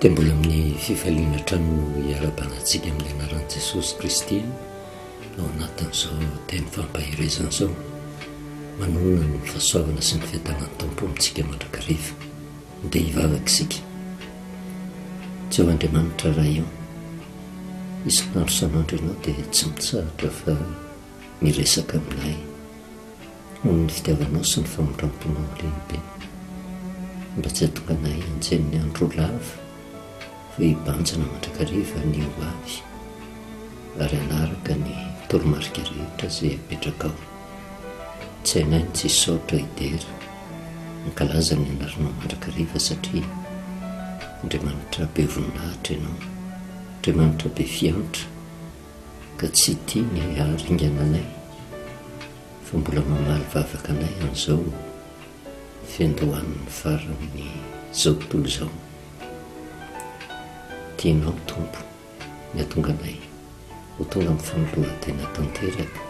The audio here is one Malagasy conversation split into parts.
dia mbola amin'ny fifaliana trano iara-banantsika amin'ny anaran'i Jesosy Kristy ao anatin'izao teny fampahirezana izao, manonona ny fahasoavana sy ny fiadanan'ny Tompo amintsika mandrakariva, dia hivavaka isika. Jehovah-Andriamanitra raha io, isan'andro san'andro ianao dia tsy mitsahatra fa miresaka aminay noho ny fitiavanao sy ny famondramponao lehibe, mba tsy hahatonga anay anjeny andro lava fa hibanjana mandrakariva ny ho avy ary anaraka ny toromarika rehetra izay apetraka ao. Tsy hainay ny tsy hisaotra hidera nikalaza ny anaranao mandrakariva satria Andriamanitra be voninahitra ianao, Andriamanitra be fiantra, ka tsy tia ny haharingana anay fa mbola mamaly vavaka anay amin'izao fiandohan'ny farany izao tontolo izao. Tianao Tompo ny hahatonga anay ho tonga amin'ny fanoloran-tena tanteraka,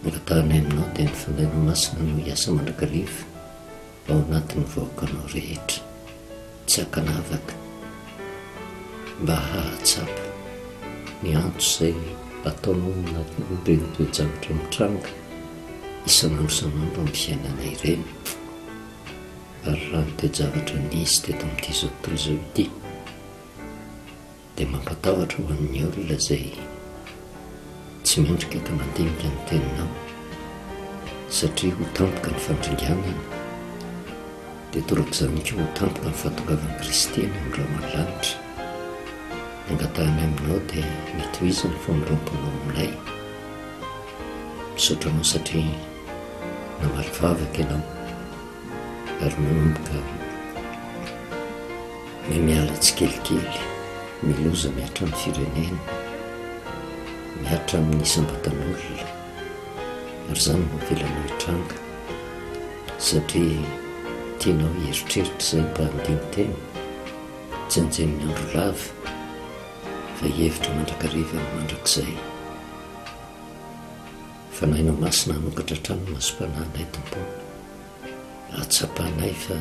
angatahanay aminao dia ny fandainao masina no hiasa mandrakariva ao anatin'ny vahoakanao rehetra, tsy hakanavaka, mba hahatsapa ny antso izay ataonao anatin'ireny toe-javatra mitranga isan'andro san'andro amin'ny fiainanay ireny. Ary raha ny toe-javatra nisy teto amin'ity izao tontolo izao ity dia mampatahotra ho an'ny olona izay tsy mendrika ka mandinika ny teninao, satria ho tampoka ny fandringanana dia toraka izany koa ho tampoka ny fahatongavan'i Kristy eny amin'ny rahona lanitra. Angatahanay aminao dia mety ho izy ny famondramponao aminay, misaotra anao satria namaly vavaka ianao ary manomboka miala tsikelikely miloza miatra amin'ny firenena, miatra amin'ny isam-batan'olona, ary izany mampivelanao hitranga satria tianao hieritreritra izay mba handiny-teny, tsy anjeny andro lava fa hihevitra mandrakariva ny mandrakizay. Fanahinao masina hanokatra trano masom-panahinay Tompo, ahatsapahanay fa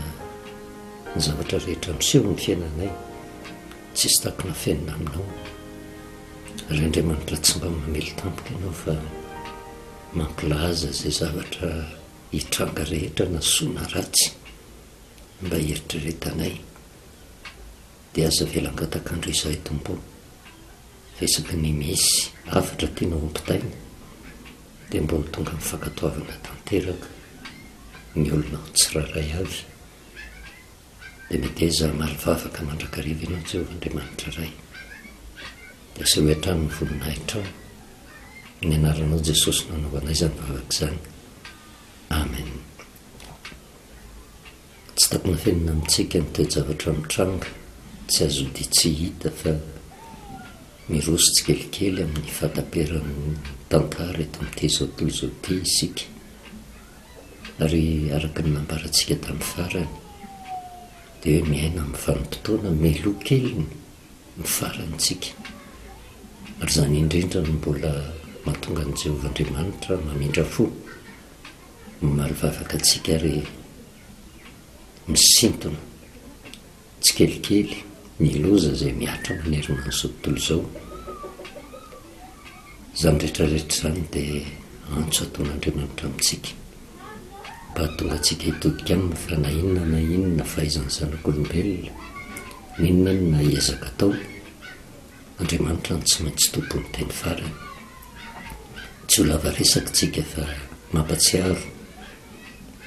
ny zavatra rehetra miseho ny fiainanay tsisy takona fiainana aminao. Ary Andriamanitra tsy mba mamely tampoka ianao fa mampilaza izay zavatra hitranga rehetra na soa na ratsy mba hieritreretanay. Dia aza velangatakandro izay Tompo, fa isaky ny misy hafatra tianao ampitaina dia mba ho tonga amin'ny fankatoavana tanteraka ny olona ho tsiraray avy. Dia mety eza maly vavaka mandrakariva ianao Jehovah-Andriamanitra ray, dia asa hoe hatrany ny voninahitra ao, ny anaranao Jesosy nanaovanay izany vavaka izany. Amen. Tsy takona fiainana amintsika ny toe-javatra mitranga, tsy azo dia tsy hita fa miroso tsikelikely amin'ny fahataperan'ny tantara eto amin'ity izao tontolo izao ity isika, ary araka ny nambarantsika tamin'ny farany dia hoe miaina amin'ny vanim-potoana meloa keliny mifarantsika. Ary izany indrindra no mbola mahatonga an'i Jehovah-Andriamanitra mamindra fo, mamaly vavaka antsika ary misintona tsikelikely ny loza izay miatra manerina an'izao tontolo izao. Izany rehetrarehetra izany dia antso ataon'Andriamanitra amintsika mba hahatonga antsika hitodika aminy fa na inona fahaizan'ny zanak'olombelona, na inona na hiezaka atao, Andriamanitra no tsy maintsy tompony teny farany. Tsy ho lava resaka tsika fa mampatsiaro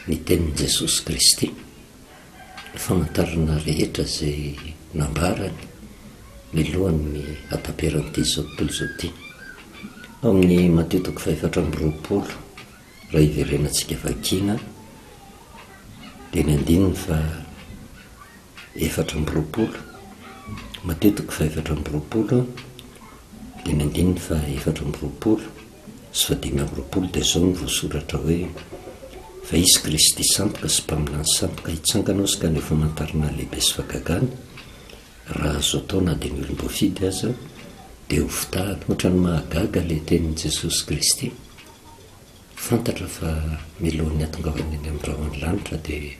ny tenin'i Jesosy Kristy, ny famantarana rehetra izay nambarany milohan'ny hataperan'ity izao tontolo izao ity. Ao amin'ny Mateo 4:20 raha hiverenantsika vakiana dia ny andininy fa 4:20, Mateo 4:20 dia ny andininy fa 4:20 sy 5:20 dia izao no voasoratra hoe: fa izy Kristy sandoka sy mpaminany sandoka hitsanganao sy ka ny famantarana lehibe sy fahagagana, raha azo atao na dia ny olom-boafidy aza dia ho fitahana. Ohatran'ny mahagaga ilay tenin'i Jesosy Kristy. Fantatra fa milohan'ny hatongavany eny amin'ny rahona lanitra dia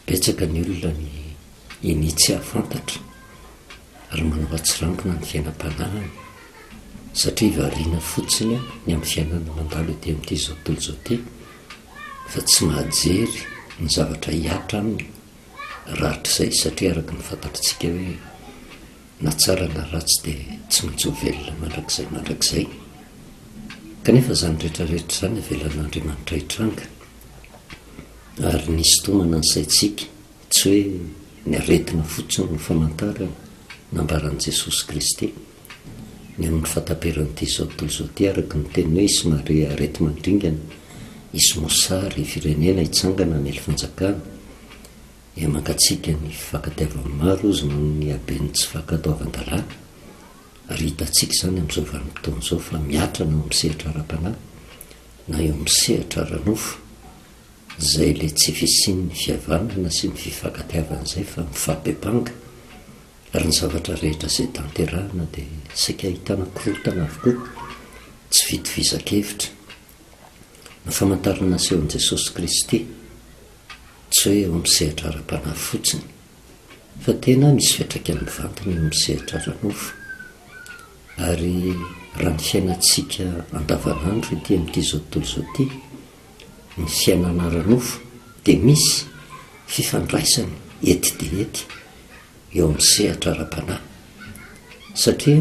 betsaka ny olona ny initsy hahafantatra ary manao atsirangona ny fiainam-panahiny satria variana fotsiny ny amin'ny fiainana mandalo ety amin'ity zao tontolo zao ty fa tsy mahajery ny zavatra hiatra aminy rahatr'izay satria araka ny fantatritsika hoe na tsara na ratsy dia tsy maintsy ho velona mandrakizay kanefa zany rehetrarehetra zany avelan'Andriamanitra hitranga ary nisy tomana ny saitsika tsy hoe ny aretina fotsiny ny famantarana nambaran'i Jesosy Kristy ny amin'ny fataperan'ity zao tontolo zao ty araka ny teny hoe somary arety mandringana isy mosary firenena hitsangana ny elo-fanjakana dia mangatsika ny fifankatiavan'ny maro izy noho ny habeny tsy fankatoavan-dalàna ary hitatsika zany amin'izao vanim-potoana izao fa miatrana eo amin'ny sehatra ara-panahy na eo amin'ny sehatra ara-nofo izay le tsy fisian'ny fihavanana sy ny fifankatiavan'izay fa mifampibanga ary ny zavatra rehetra izay tanterahana dia saika ahitana korotana avokoa tsy fitovizan-kevitra ny famantarana aseho an'i Jesosy Kristy tsy hoe eo amin'ny sehatra ara-panahy fotsiny fa tena misy fiantraikany mivantana eo amin'ny sehatra ara-nofo ary raha ny fiainantsika andavanandro ety amin'ity zao tontolo zao ty ny fiainana ara-nofo dia misy fifandraisany ety dia ety eo amin'ny sehatra ara-panahy satria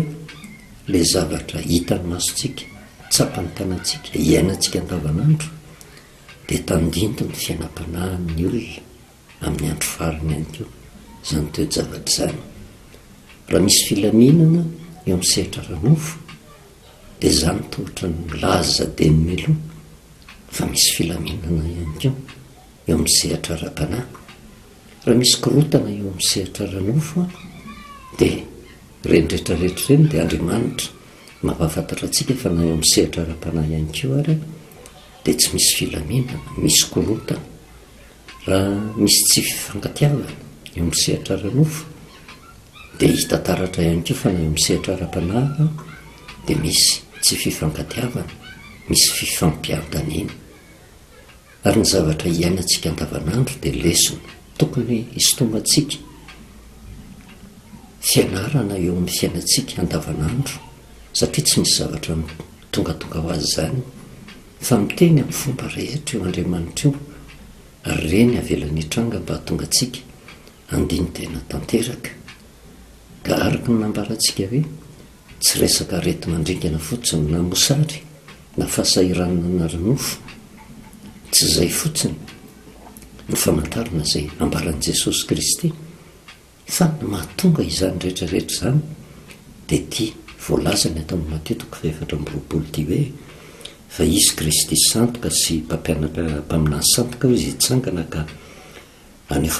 le zavatra hitany masontsika tsapany tanantsika iainantsika andavanandro dia tandindo ny fiainam-panahin'ny olona amin'ny andro farany ihany koa zany toe-javatra zany raha misy filaminana eo amin'ny sehatra ara-nofo dia zany tohatra ny milaza dia ny meloa fa misy filaminana ihany koa eo amin'ny sehatra ara-panahy raha misy korotana eo amin'ny sehatra ara-nofo dia reny rehetrarehetra reny dia Andriamanitra mampahafantatra antsika fa na eo amin'ny sehatra ara-panahy ihany koa ary dia tsy misy filaminana misy korotana raha misy tsy fifankatiavana eo amin'ny sehatra ara-nofo dia hita taratra ihany koa fa na eo amin'ny sehatra ara-panahy dia misy tsy fifankatiavana misy fifampiantanina ary ny zavatra iainantsika andavanandro dia lesona tokony hisintomantsika fianarana eo amin'ny fiainantsika andavanandro satria tsy misy zavatra tongatonga ho azy zany fa miteny amin'ny fomba rehetra eo Andriamanitra io ary reny avelany hitranga mba hatonga antsika andiny tena tanteraka ka araka ny nambarantsika hoe tsy resaka arety mandringana fotsiny na mosary na fahasahiranana na ara-nofo tsy izay fotsiny ny famantarana izay ambaran'i Jesosy Kristy fa ny mahatonga izany rehetrarehetra zany dia tia voalazany atao amin'ny Mateo 4:20 ity hoe fa izy Kristy sandoka sy mpaminany sandoka izy hitsangana ka aneo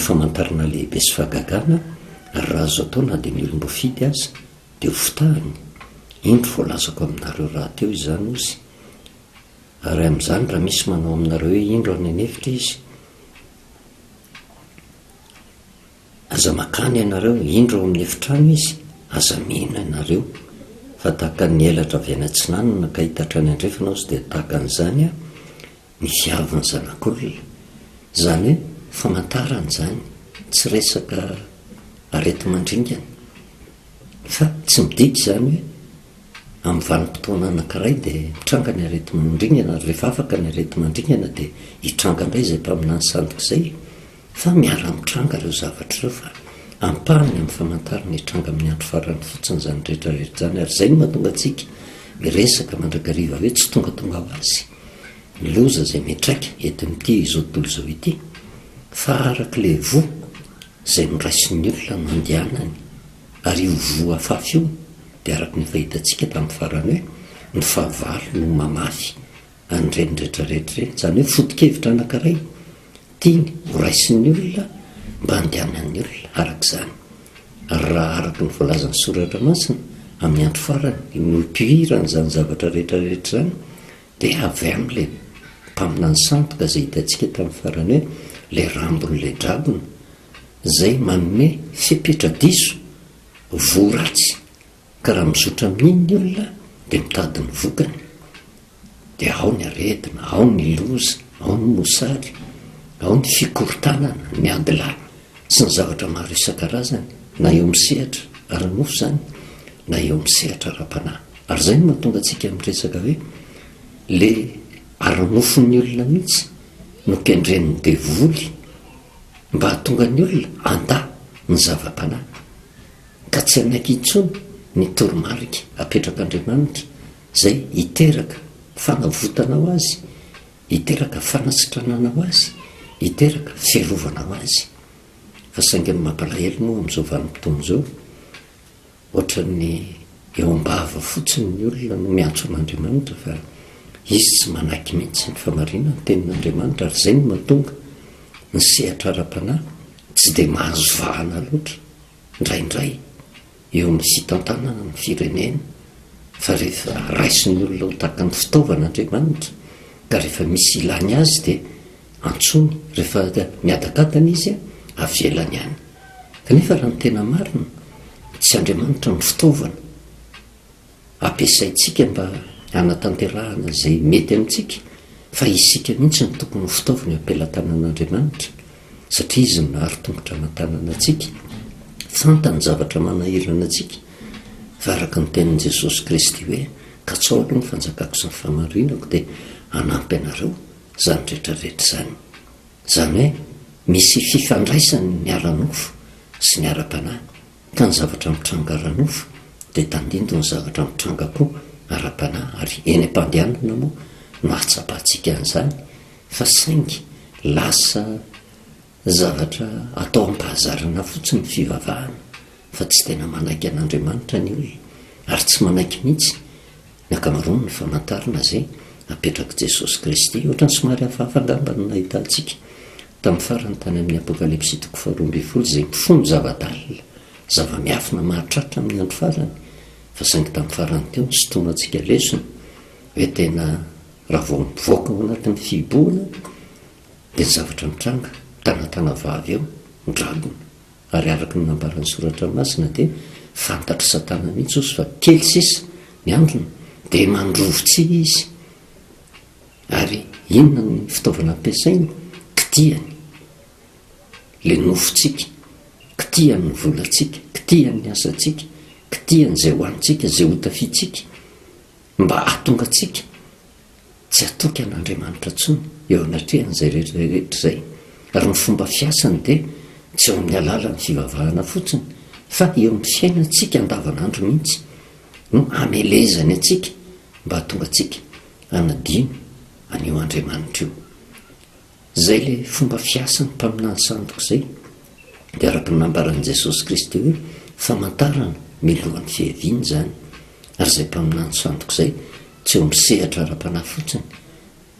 famantarana lehibe sy fahagagana ary raha azo atao na dia ny olom-boafidy aza dia ho fitahany indro voalazako aminareo raha teo izany izy ary amin'izany raha misy manao aminareo hoe indro any anefitra izy aza makany ianareo indro ao amin'ny efitrano izy aza mihina ianareo fa tahaka ny elatra avy any antsinanana ka hitatra ny andrefanao izy dia tahaka an'izany ny fiaviny zanak'olona zany hoe famantarana zany tsy resaka arety mandringana fa tsy midiky zany hoe amin'ny vanim-potoana anankiray dia mitranga ny arety mandringana ary rehefa afaka ny arety mandringana dia hitranga indray izay mpaminany sandoka izay fa miara-mitranga ireo zavatra ireo fa ampahany amin'ny famantarana hitranga amin'ny andro farany fotsiny zany rehetrarehetra zany ary izay no mahatonga antsika miresaka mandrakariva hoe tsy tongatonga ho azy ny loza izay mitraika ety amin'ity izao tontolo izao ity fa araka le vo izay noraisin'ny olona no andehanany ary io vo afafy io dia araka ny fahitantsika tamin'ny farany hoe ny fahavalo no mamafy an'ireny rehetrarehetra ireny zany hoe foto-kevitra anankiray tiany horaisin'ny olona mba andehanan'ny olona arak'izany ary raha araka ny voalazan'ny soratra masina amin'ny andro farany ny mpihiran'izany zavatra rehetrarehetra zany dia avy amin'ilay mpaminany sandoka izay hitantsika tamin'ny farany hoe le rambon'ilay dragona izay manome fipetra-diso voaratsy ka raha mizotra amin'iny ny olona dia mitady ny vokany dia ao ny aretina ao ny loza ao ny mosary ao ny fikorotanana ny adilany sy ny zavatra maro isan-karazany na eo misehatra ara-nofo zany na eo misehatra ra-panahy. Ary zay no mahatonga antsika miresaka hoe le ara-nofon'ny olona mihitsy no kendren'ny devoly mba hahatonga ny olona anda ny zava-panahy, ka tsy anaiky intsony ny toromarika apetrak'Andriamanitra zay hiteraka fanavotana ho azy, hiteraka fanasitranana ho azy, hiteraka fiarovana ho azy. Fa saingy mampalahelo moa amin'izao vanim-potoana izao, ohatran'ny eo am-bava fotsiny ny olona no miantso an'Andriamanitra fa izy tsy manaiky mihitsy ny famarina ny tenin'Andriamanitra, ary zay no mahatonga ny sehatra ara-panahy tsy dia mahazo vahana loatra indraindray eo amin'ny fitantanana ny firenena. Fa rehefa raisin'ny olona ho tahaka ny fitaovan'Andriamanitra ka rehefa misy ilany azy dia antsony, rehefa miadakadana izy avelany ihany. Kanefa raha ny tena marina, tsy Andriamanitra ny fitaovana ampiasaintsika mba hanatanterahana zay mety amintsika, fa isika mihitsy ny tokony ho fitaovana ampelantanan'Andriamanitra, satria izy no nahary tongotra aman-tanana antsika, fantany zavatra manahirana antsika. Fa araka ny tenin'i Jesosy Kristy hoe ka tsao aloha ny fanjakako sy ny famarinako dia hanampy anareo zany rehetrarehetra zany. Zany hoe misy fifandraisany ny ara-nofo sy ny ara-panahy, ka ny zavatra mitranga ara-nofo dia tandindo ny zavatra mitranga koa ara-panahy. Ary eny am-pandehanana moa no ahatsapahantsika an'izany, fa saingy lasa zavatra atao ampahazarana fotsiny fivavahana, fa tsy tena manaiky an'Andriamanitra ny olona, ary tsy manaiky mihitsy ny akamaroany ny famantarana zay apetraka Jesosy Kristy. Ohatrany somary hafahafa-damba no nahitantsika tamin'ny farany tany amin'ny Apokalipsy 12 zay mifono zava-dalina, zava-miafina mahatratra amin'ny andro farany. Fa saingy tamin'ny farany teo ny sotoana antsika lesona hoe tena raha vao mivoaka ao anatin'ny fiboana dia ny zavatra mitranga tanatana vavy eo midragona. Ary araka ny nambaran'ny soratra masina dia fantatry Satana mihitsy ozy fa kely sisa ny androny dia mandrovotsy izy. Ary inona ny fitaovana ampiasainy? Kitihany le nofontsika, kitihany ny volantsika, kitihany ny asantsika, kitihany zay hoanitsika, zay hotafitsika, mba hahatonga atsika tsy hatoky an'Andriamanitra intsony eo anatrehany zay rehetrarehetra zay. Ary ny fomba fiasany dia tsy eo amin'ny alalan'ny fivavahana fotsiny, fa eo amin'ny fiainantsika andavanandro mihitsy no amelezany atsika mba hahatonga atsika hanadino an'io Andriamanitra io. Zay le fomba fiasan'ny mpaminany sandoka zay. Dia araka ny nambaran'i Jesosy Kristy hoe famantarana milohan'ny fiaviany zany. Ary zay mpaminany sandoka zay tsy eo misehatra ara-panahy fotsiny,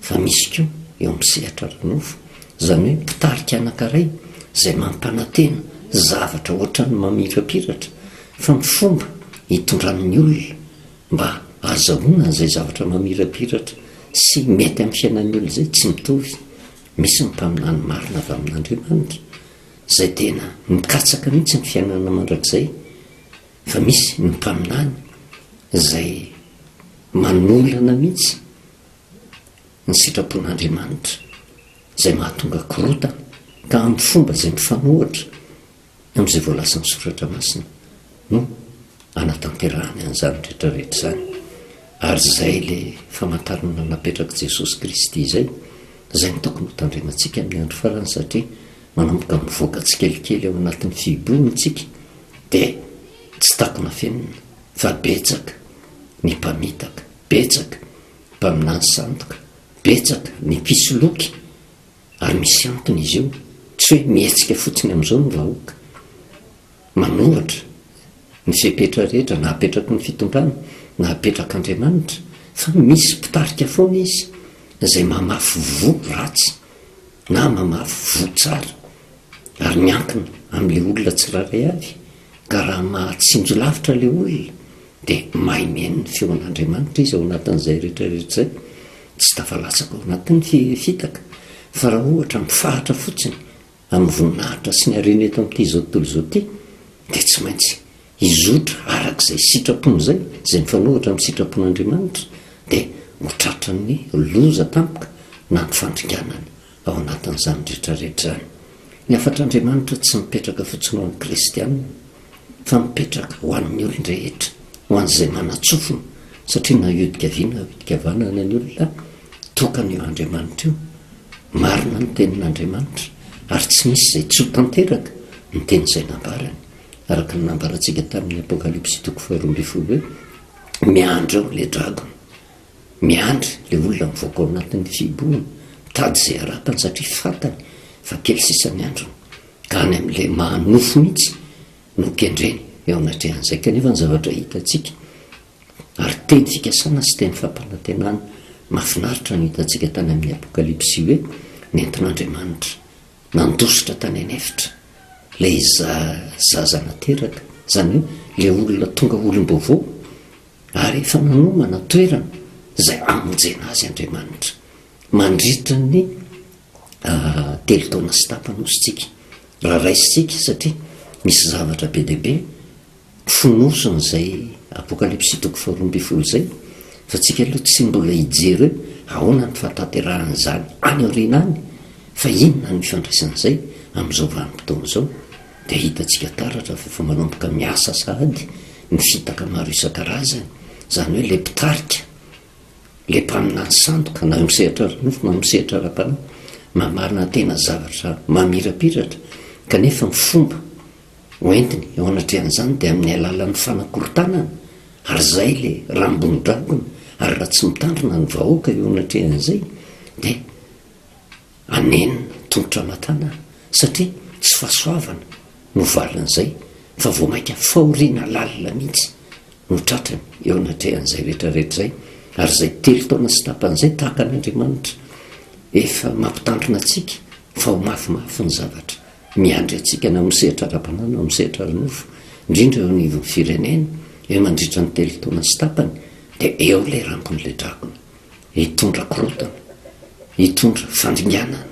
fa misy koa eo misehatra ara-nofo. Zany hoe mpitarika anankiray zay mampanantena zavatra ohatrany mamirapiratra, fa ny fomba hitondran'ny olona mba azahoana zay zavatra mamirapiratra sy mety amin'ny fiainan'ny olona zay tsy mitovy. Misy ny mpaminany marina avy amin'Andriamanitra zay tena mikatsaka mihitsy ny fiainana mandrakizay, fa misy ny mpaminany zay manolana mihitsy ny sitrapon'Andriamanitra zay mahatonga korotana ka amin'ny fomba zay mifanohatra amin'izay voalasan'ny soratra masina no anatanterahany an'izany rehetrarehetra zany. Ary zay le famantarana napetraka Jesosy Kristy zay ny tokony hotandremantsika amin'ny andro farany, satria manomboka mivoaka tsikelikely ao anatin'ny fiboana tsika dia tsy takona fenina, fa betsaka ny mpamitaka, betsaka mpaminany sandoka, betsaka ny mpisoloky. Ary misy antony izy io, tsy hoe mihetsika fotsiny amin'izao ny vahoaka, manohatra ny fepetra rehetra na apetraka ny fitondrana na apetraka Andriamanitra, fa misy mpitarika foana izy zay mamafy vo ratsy na mamafy vo tsara, ary miankina amin'le olona tsiraray avy. Ka raha mahatsinjo lavitra le olona dia mahay mihaino ny feon'Andriamanitra izy ao anatin'izay rehetrarehetra zay, tsy tafalatsaka ao anatin'ny fitaka. Fa raha ohatra mifahatra fotsiny amin'ny voninahitra sy ny harena eto amin'ity zao tontolo zao ity, dia tsy maintsy izotra arak'izay sitrapony zay mifanohatra amin'ny sitrapon'Andriamanitra, dia ho tratran'ny loza tampoka na ny fandringanany ao anatin'izany rehetrarehetra zany. ny afatr'andriamanitra tsy mipetraka fotsiny ho an'ny kristianina fa mipetraka ho an'ny olon-drehetra, ho an'izay manatsofona, satria na iodika viana iodika vanana ny olona tokana io andriamanitra io. Marina ny tenin'andriamanitra ary tsy misy izay tsy ho tanteraka ny teny izay nambarany, araka ny nambarantsika tamin'ny apokalypsy 2:12 hoe miandry eo le dragona, miandry le olona mivoaka ao anatin'ny fibohana, mitady izay arapany satria fantany fa kely sisa miandrony, ka any amin'ilay mahanofo mihitsy no kendreny eo anatrehan'izay. Kanefa ny zavatra hitantsika ary teny fikasana sy teny fampanantenana mahafinaritra no hitantsika tany amin'ny apokalypsy hoe nentin'andriamanitra nandositra tany anefitra ilay zaza nateraka, izany hoe le olona tonga olom-baovao ary efa nanomana toerana izay amonjena azy andriamanitra mandritra ny telo taona sy tapany ositsika raha raisitsika, satria misy zavatra be deaibe fonosony izay apokalypsy 2:12 zay, fa tsika aloha tsy mbola hijery hoe ahoana ny fahatanteran'izany any aoriana any, fa inona ny fifandraisan'izay amin'izao vanim-potoana izao. Dia hitantsika taratra fa manomboka miasa sahady ny fitaka maro isan-karazany, izany hoe le mpitarika, le mpaminany sandoka na misehatra ranofo na misehatra ra-panahy, mamarina tena zavatra mamirapiratra, kanefa ny fomba hoentiny eo anatrehan'izany dia amin'ny alalan'ny fanakorontanana, ary izay le rambony dragona. Ary raha tsy mitandrina ny vahoaka eo anatrehan'izay dia anenina tongotra matana, satria tsy fahasoavana no valin'izay fa vao mainka fahoriana lalina mihitsy no tratrany eo anatrehan'izay rehetrarehetra izay. Ary izay telo taona sy tapan'izay tahaka an'andriamanitra efa mampitandrina antsika fa ho mafimafy ny zavatra, miandry antsika na misehatra ra-panahy na misehatra ranofo, indrindra eo anivon'ny firenena eo mandritra ny telo taona sy tapany, dia eo ilay rambon'ilay dragona hitondra korotana, hitondra fandringanana,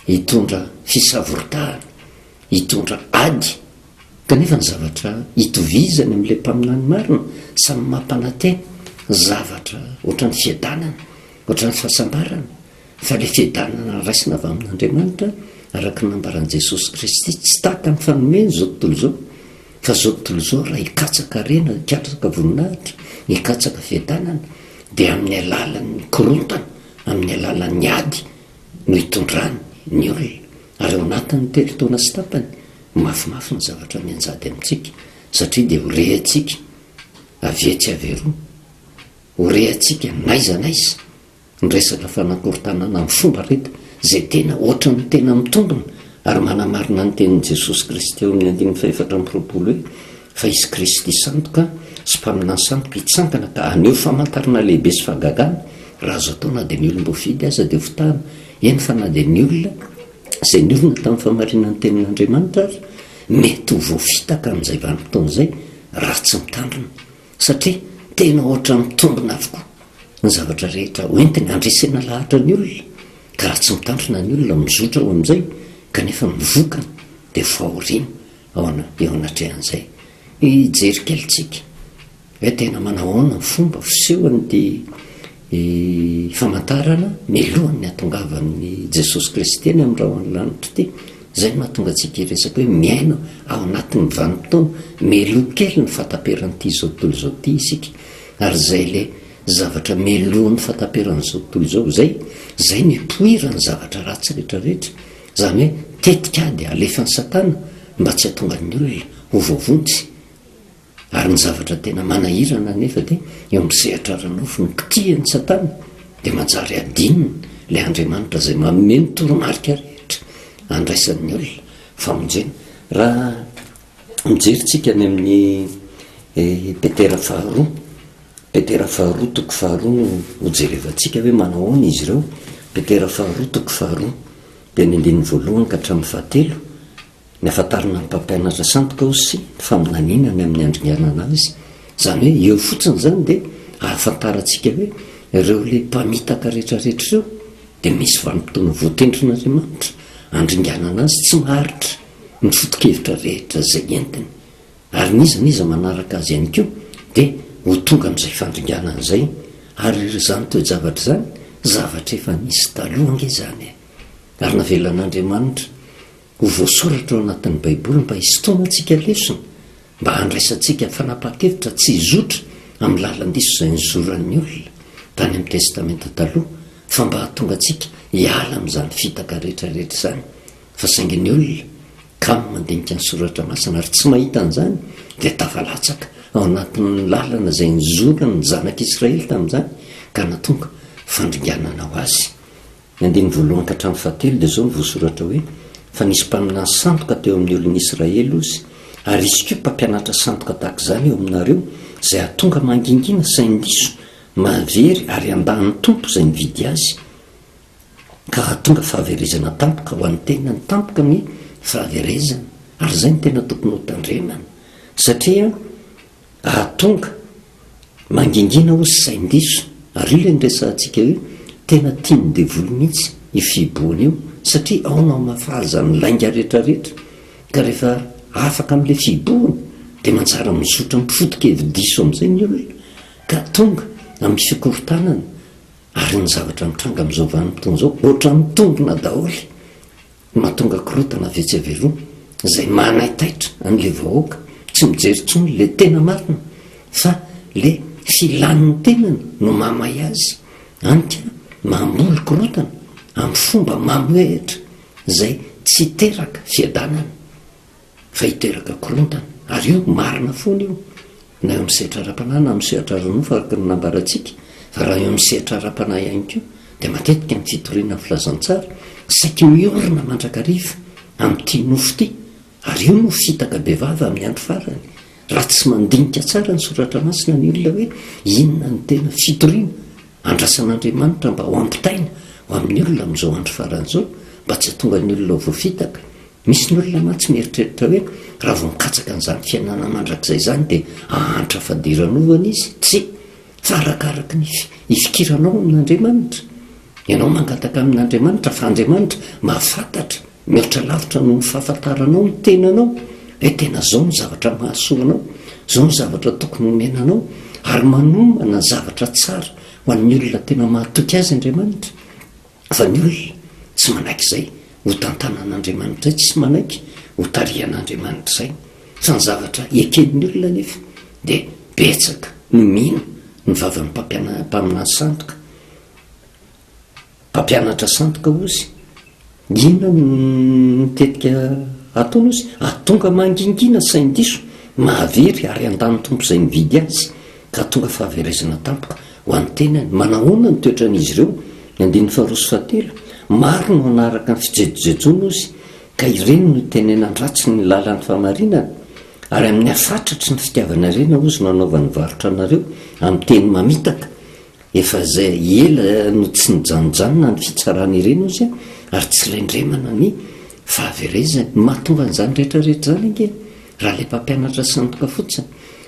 hitondra fisavorotahana, hitondra ady. Kanefa ny zavatra hitovizany amin'ilay mpaminany marina samy mampanantena zavatra ohatran'ny fiadanana, ohatran'ny fahasambarana, fa ilay fiadanana raisina avy amin'andriamanitra araka ny nambaran'i Jesosy Kristy tsy tahaka ny fanomeny izao tontolo izao, fa izao tontolo izao raha hikatsaka rena, hikatsaka voninahitra, hikatsaka fiadanana dia amin'ny alalan'ny korontana, amin'ny alalan'ny ady no hitondrany ny olona. Ary ao anatin'ny telo taona sy tapany mafimafy ny zavatra mianjady amintsika, satria dia horehantsika avetsy averoa, horehantsika naizanaiza ny resaka fanakorontanana amin'ny fomba reta izay tena ohatran'ny tena mitombona, ary manamarina ny tenin'i Jesosy Kristy eo amin'ny 4:4 hoe fa izy Kristy sandoka sy mpaminany sandoka hitsangana ka aneo famantarana lehibe sy fahagagana, raha azo atao na dia ny olom-boafidy aza dia votahana, eny fa na dia ny olona izay niolona tamin'ny famarinan'ny tenin'andriamanitra ary mety ho voafitaka amin'izay vanim-potoana izay raha tsy mitandrina, satria tena ohatra mitombona avokoa ny zavatra rehetra hoentiny andresena lahatra ny olona, ka raha tsy mitandrina ny olona mizotra ho amin'izay kanefa mivokana dia fahoriana eo anatrehan'izay. Hijery kelitsika hoe tena manahoana ny fomba fisehoan'ity famantarana milohan'ny hatongavan'ny Jesosy Kristy eny amin'ny raha ny lanitra ity. Izay no mahatonga antsika hiresaka hoe miaina ao anatin'ny vanim-potoana meloha kely ny fataperan'ity izao tontolo izao ity isika, ary izay le zavatra melohan'ny fataperan'izao tontolo izao zay mipoira ny zavatra ratsy rehetrarehetra, izany hoe tetikady alefan'ny satana mba tsy hatonga ny olona ho voavontsy. Ary ny zavatra tena manahirana nefa dia eo misehatra ranofo ny kitihan'ny satana dia manjary adinina ilay Andriamanitra izay manome ny toromarika rehetra andraisan'ny olona famonjena. Raha mijerytsika any amin'ny Petera 2, Petera 2 toko 2 ho jerevantsika hoe manahoana izy ireo. Petera 2 toko 2 dia ny 1 ka hatramin'ny 7 ny afantarana ny mpampianatra sandoka sy ny faminaninany amin'ny andringanana azy, izany hoe eo fotsiny izany dia ahafantarantsika hoe ireo le mpamitaka rehetrarehetra ireo dia misy vanim-potoana voatendrin'Andriamanitra andringanana azy tsy maharitra ny foto-kevitra rehetra izay entiny, ary nizaniza manaraka azy ihany koa dia ho tonga amin'izay fandringanana izay. Ary izany toe-javatra izany zavatra efa nisy taloha ange izany, ary navelan'Andriamanitra ho voasoratra ao anatin'ny baiboly mba hisotoana antsika lesona, mba handraisantsika fanapaha-kevitra tsy hizotra amin'ny lalan-diso izay nizoran'ny olona tany amin'ny testamenta taloha, fa mba hahatonga antsika hiala amin'izany fitaka rehetrarehetra izany. Fa saingy ny olona kamo mandinika ny soratra masina ary tsy mahita an'izany dia tafalatsaka ao anatin'ny lalana izay nizorany ny zanak'Israely tamin'izany ka natonga fandringanana ho azy. Andiny voalohany ka hatramin'ny fahatelo dia izao ny voasoratra hoe: fa nisy mpaminany sandoka teo amin'ny olon'ny Israely ozy, ary izy koa mpampianatra sandoka tahaka izany eo aminareo, izay hatonga mangingina sain-diso mahavery ary andahan'ny tompo izay nividy azy, ka hatonga fahaverezana tampoka ho an'ny tenany tampoka ny fahaverezana. Ary izay ny tena tokony ho tandremana, satria hatonga mangingina ozy sain-diso. Ary io ilay nresantsika hoe tena tiany devoly mihitsy ifiboana io, satria ao no mahafahaza ny lainga rehetrarehetra, ka rehefa afaka amin'ilay fiboana dia manjara mizotra mifotoka hevi-diso amin'izay ny olona, ka tonga amin'ny fikorotanana. Ary ny zavatra mitranga amin'izao vanim-potoana izao ohatra mitombona daholo, mahatonga korotana vetsy averoa izay manaitaitra an'ilay vahoaka, tsy mijery intsony ilay tena marina fa ilay filan'ny tenany no mamay azy, anka mamboly korotana amin'ny fomba mamoehitra izay tsy hiteraka fiadanana fa hiteraka korotana. Ary io marina foana io, na eo amin'ny sehatra ara-panahy na amin'ny sehatra ara-nofo araka ny nambarantsika. Fa raha eo amin'ny sehatra ara-panahy ihany koa dia matetika ny fitoriana filazantsara saika miorina mandrakariva amin'ity nofo ity. Ary io no fitaka be vava amin'ny andro farany, raha tsy mandinika tsara ny soratra masina ny olona hoe inona ny tena fitoriana andrasan'Andriamanitra mba ho ampitaina ho amin'ny olona amin'izao andro farany izao, mba tsy hatonga ny olona ho voafitaka. Misy ny olona mantsy mieritreritra hoe raha vao mikatsaka an'izany fiainana mandrakizay izany dia ahantra fadiran'ovana izy. Tsy, fa arakaraka ny ifikiranao amin'Andriamanitra. Ianao mangataka amin'Andriamanitra fa Andriamanitra mahafantatra mihoatra lavitra no mifahafantaranao ny tenanao, hoe tena zao ny zavatra mahasoanao, zao ny zavatra tokony nomenanao, ary manomana zavatra tsara ho an'ny olona tena mahatoky azy Andriamanitra. Fa ny olona tsy manaiky izay ho tantanan'Andriamanitra izay, tsy manaiky ho tarihan'Andriamanitra izay. Fa ny zavatra eken'ny olona nefa dia betsaka no mino ny vavan'ny mpaminany sandoka, mpampianatra sandoka ozy. Inona no mitetika ataony ozy? Atonga mangingina sain-diso mahavery ary an-dan'ny tompo izay nividy azy, ka tonga fahaverezana tampoka ho an'ny tenany. Manahoana ny toetran'izy ireo? Andiny faharoa sy fahatelo: maro no anaraka ny fijejojejoana ozy, ka ireny no tenenan-dratsy ny lalan'ny famarinana. Ary amin'ny afatratry ny fitiavana ireny ozy no anaovan'ny varotra anareo amin'ny teny mamitaka. Efa izay ela no tsy nijanonjanona ny fitsarana ireny ozy, ary tsy laindremana ny fahaverezany. Mahatonga an'izany rehetrarehetra izany ange raha ilay mpampianatra sandoka fotsiny,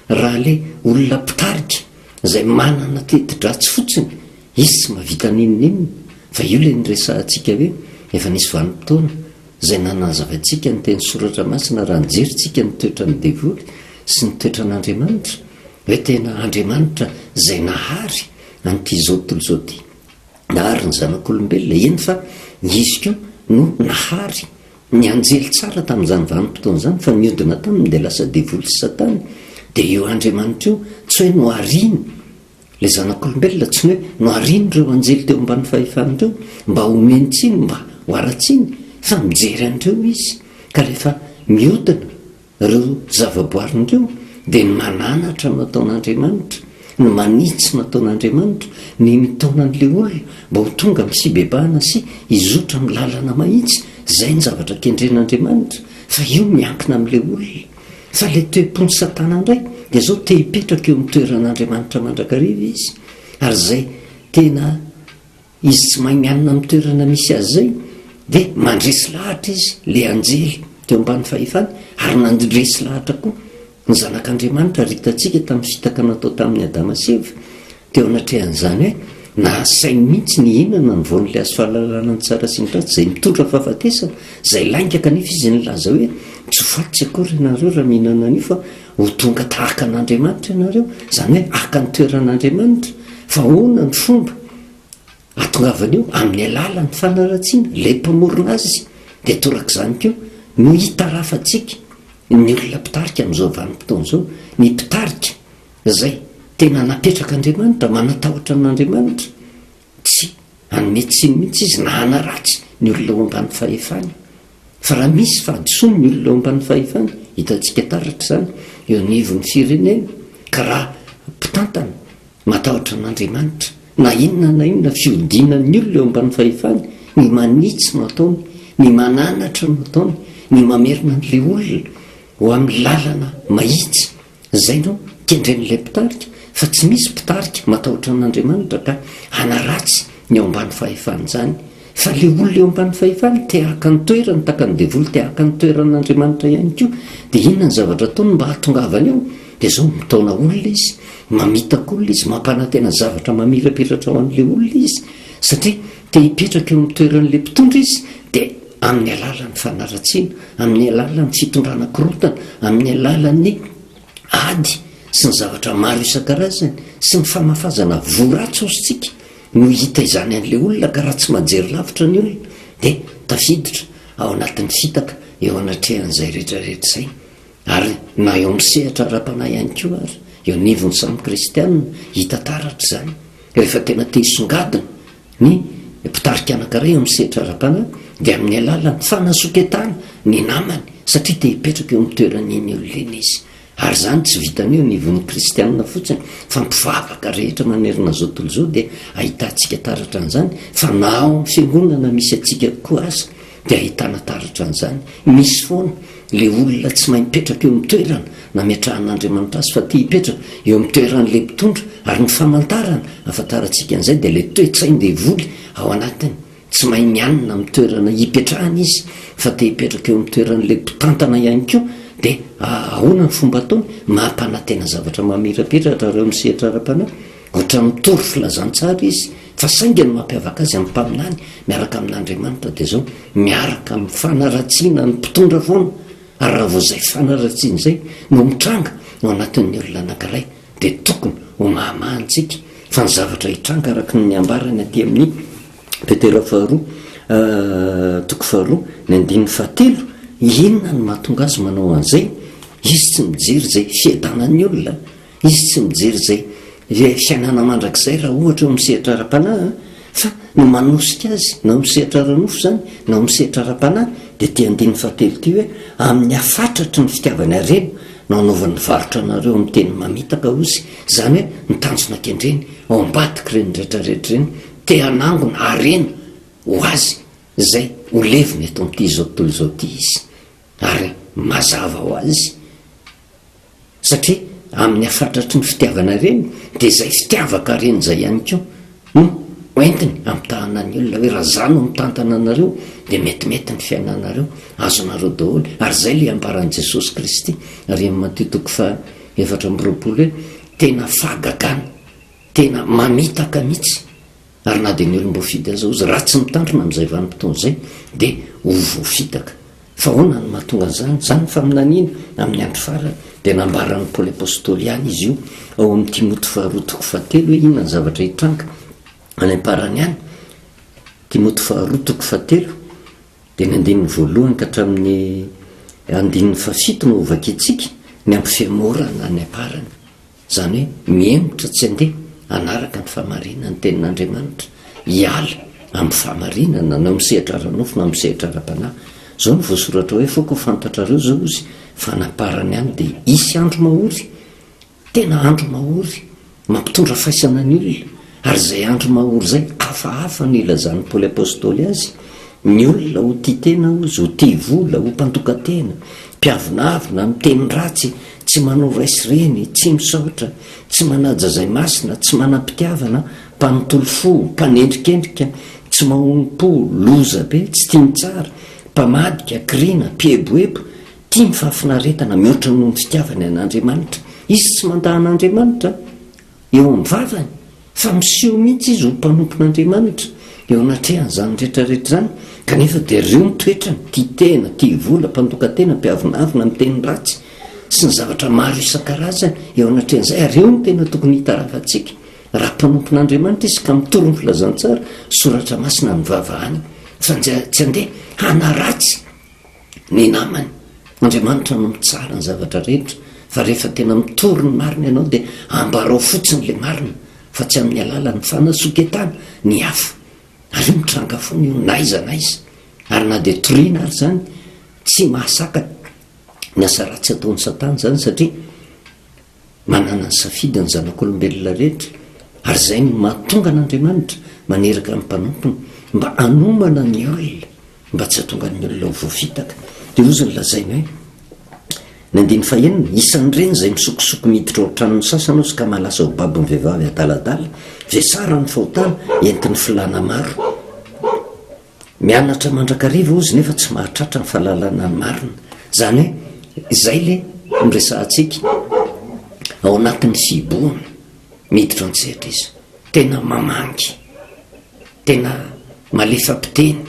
raha ilay olona mpitarika izay manana teti-dratsy fotsiny, izy tsy mahavita ninon'inona. Fa io ilay niresantsika hoe efa nisy vanim-potoana izay nanazavatsika ny teny soratra masina raha nijeritsika ny toetran'ny devoly sy ny toetran'Andriamanitra, hoe tena Andriamanitra izay nahary an'ity zao tontolo izao ity, nahary ny zanak'olombelona. Eny fa izy koa no nahary ny anjely tsara tamin'izany vanim-potoana izany, fa niodina taminy dia lasa devoly sy satana. Dia io Andriamanitra io tsy hoe no hariny ilay zanak'olombelona, tsy hoe no hariny ireo anjely teo ambany fahefan'ireo mba homeny tsiny, mba ho aratsiny, fa mijery an'ireo izy. Ka rehefa miodina ireo zavaboarin'ireo dia ny mananatra nataon'Andriamanitra, ny manitsy nataon'Andriamanitra, ny mitona an'ilay olona mba ho tonga amin'ny fibebahana sy hizotra amin'ny lalana mahitsy. Izay ny zavatra kendren'Andriamanitra. Fa io miankina amin'ilay olona. Fa ilay toe-pony satana indray dia zao te hipetraka eo amin'ny toeran'Andriamanitra mandrakariva izy. Ary izay tena izy tsy mahay mianina amin'ny toerana misy azy izay dia mandresy lahatra izy ilay anjely teo ambany fahefany, ary nandresy lahatra koa ny zanak'Andriamanitra. Ritantsika tamin'ny fitaka natao tamin'ny Adama sy Eva teo anatrehan'izany hoe nahasainy mihitsy ny inana ny voan'ilay azo fahalalana ny tsara sy ny ratsy izay mitondra fahafatesana, izay lainga kanefa izy nilaza hoe tsy ho faly tsy akory ianareo raha mihinana an'io, fa ho tonga tahaka an'Andriamanitra ianareo, izany hoe aka ny toeran'Andriamanitra. Fa hoana ny fomba atongavan'io? Amin'ny alalan'ny fanaratsiana ilay mpamorona azy. Dia torak'izany koa no hitarafatsika ny olona mpitarika amin'izao vanim-potoana zao, ny mpitarika zay tena napetraka Andriamanitra, manatahotra an'Andriamanitra, tsy anome tsiny mihitsy izy na hanaratsy ny olona ao ambany fahefany. Fa raha misy fahadisoany ny olona ao ambany fahefany, hitantsika taratra izany eo anivon'ny firenena. Ka raha mpitantana matahotra an'Andriamanitra, na inona fiodinan'ny olona eo ambany fahefany, ny manitsy no ataony, ny mananatra no ataony, ny mamerina n'ilay olona ho amin'ny lalana mahitsy, zay no kendren'ilay mpitarika. Fa tsy misy mpitarika matahotra an'Andriamanitra ka hanaratsy ny ao ambany fahefany zany. Fa le olona eo ambany fahefany te haka ny toerany, taka ny devoly te haka ny toeran'Andriamanitra ihany koa, dia inona ny zavatra ataony mba hahatongavany ao? Dia zao mitaona olona izy, mamitaka olona izy, mampanantena zavatra mamirapiratra ao an'ilay olona izy, satria te hipetraka eo amin'ny toeran'ilay mpitondra izy. Dia amin'ny alalan'ny fanaratsiana, amin'ny alalan'ny fitondrana korotana, amin'ny alalan'ny ady sy ny zavatra maro isan-karazany sy ny famafazana voratsy ositsika no hita izany an'ilay olona. Ka raha tsy majery lavitra ny olona dia tafiditra ao anatin'ny fitaka eo anatrehan'izay rehetrarehetra izay. Ary na eo amin'ny sehatra ara-panahy ihany koa, ary eo anivon'ny samy kristianina hita taratra izany. Rehefa tena te hisongadina ny mpitarika anankiray eo amin'ny sehatra ara-panahy, dia amin'ny alalan'ny fanasoketana ny namany, satria te hipetraka eo amin'ny toeran'iny olona iny izy. Ary zany tsy vitany eo anivon'ny kristianina fotsiny, fa mpivavaka rehetra manerina zao tontolo zao dia ahitantsika taratra an'izany. Fa na ao amin'ny fiangonana misy atsika koa aza dia ahitana taratra an'izany. Misy foana le olona tsy mahay mipetraka eo amin'ny toerana nametrahan'Andriamanitra azy, fa tia hipetraka eo amin'ny toeran'ilay mpitondra. Ary ny famantarana ahafantarantsika an'izay dia le toe-tsain-devoly ao anatiny. Tsy mahay mianina amin'ny toerana hipetrahana izy, fa tia hipetraka eo amin'ny toeran'ilay mpitantana ihany koa. Dia ahoana ny fomba ataony? Mampanantena zavatra mamirapiratra reo misehatra ara-panahy, ohatra mitory filazantsara izy. Fa sainga ny mampiavaka azy amin'ny mpaminany miaraka amin'Andriamanitra dia zao miaraka amin'ny fanaratsiana ny mpitondra foana. Ary raha vao izay fanaratsiana izay no mitranga ao anatin'ny olona anankiray, dia tokony ho mahamahantsika. Fa ny zavatra hitranga araka ny ambarany aty amin'ny Petera faharoa, toko faharoa ny 9:7, inona ny mahatonga azy manao an'izay? Izy tsy mijery izay fiadanan'ny olona, izy tsy mijery izay fiainana mandrakizay raha ohatra eo misehatra ara-panahy, fa no manosika azy na misehatra ara-nofo zany na misehatra ara-panahy. Dia tia 9:7 ty hoe amin'ny afatratry ny fitiavany harena no anaovan'ny varotra anareo amin'ny teny mamitaka ozy. Zany hoe mitanjona kendreny ao ambadiky ireny rehetrarehetra ireny, te hanangona harena ho azy zay ho leviny eto amin'ity zao tontolo zao ty izy, ary mazava ho azy, satria amin'ny afatratry ny fitiavana ireny dia izay fitiavaka ireny zay ihany koa no oentiny amitahanany olona hoe raha zany no mitantana anareo dia metimety ny fiainanareo, azonareo daholo. Ary zay le ambaran'i Jesosy Kristy ary amin'ny Mateo toko 4:20 hoe tena fahagagana, tena mamitaka mihitsy. Ary na dia ny olom-bo fidy azao izy raha tsy mitandrina amin'izay vanim-potoana izay dia ho voafitaka. Fa ahoana ny mahatonga zany? Zany faminaniana amin'ny andro farany. Dia nambaran'ny Paoly apôstôly ihany izy io ao amin'ny Timoty faharoa toko 7 hoe inona ny zavatra hitranga any am-parany ihany. Timoty faharoa toko 7 dia ny 1:1 ka hatramin'ny 7 no ovakitsika ny ampy fiamorana any am-parany. Zany hoe miemotra tsy andeha anaraka ny fahamarinana ny tenin'Andriamanitra, hiala amin'ny fahamarinana na misehatra ara-nofo na misehatra ara-panahy. Zao no voasoratra hoe foko fantatrareo zao izy fa naparany ihany dia isy andro mahory, tena andro mahory mampitondra faisana ny olona. Ary izay andro mahory izay hafahafa ny ilazan'ny Paoly apôstôly azy. Ny olona ho tia tena ozy, ho tia vola, ho mpandoka-tena, mpiavonavina, miteny ratsy, tsy manao raisy reny, tsy misaotra, tsy manaja izay masina, tsy manam-pitiavana, mpanontolo fo, mpanendrikendrika, tsy mahonim-po, loza be, tsy tia mitsara, mpamadika, kriana, mpieboebo, tia mifahafinaretana, mihoatra noho ny fitiavany an'Andriamanitra. Izy tsy mandahan'Andriamanitra eo amin'ny vavany, fa miseho mihitsy izy ho mpanompon'Andriamanitra eo anatrehan'izany rehetrarehetra zany. Kanefa dia reo mitoetrany, tia tena, tia vola, mpandoka-tena, mpiavonavina, miteny ratsy sy ny zavatra maro isan-karazany eo anatrehan'izay. Ary eo no tena tokony hitaravantsika raha mpanompon'Andriamanitra izy ka mitory ny filazantsara, soratra masina ny vavahany, fa tsy andeha hanaratsy ny namany andriamanitra no mitsara ny zavatra rehetra fa rehefa tena mitory ny marina ianao dia ambarao fotsiny le marina fa tsy amin'ny alalany fanasoketana ny hafa ary io mitranga foana io naiza ary na dia toriana ary zany tsy mahasaka ny asa ratsy ataon'ny satana zany satria manana ny safidy ny zanak'olombelona rehetra ary zay no mahatonga an'andriamanitra maneraka amin'ny mpanompony mba anomana ny olona mba tsy hatonga ny olona ho voafitaka dia ozy ny lazaina hoe ny andiny fahenina isan'ireny zay misokosoko miditra ao tranony sasana ozy ka malasa ho babiny vehivavy adaladala vesara ny fahotana entin'ny filana maro mianatra mandrakariva ozy nefa tsy mahatratra ny fahalalana ny marina zany hoe izay le miresahantsika ao anatin'ny fiboana miditra antsehatra izy tena mamangy tena malefa-piteny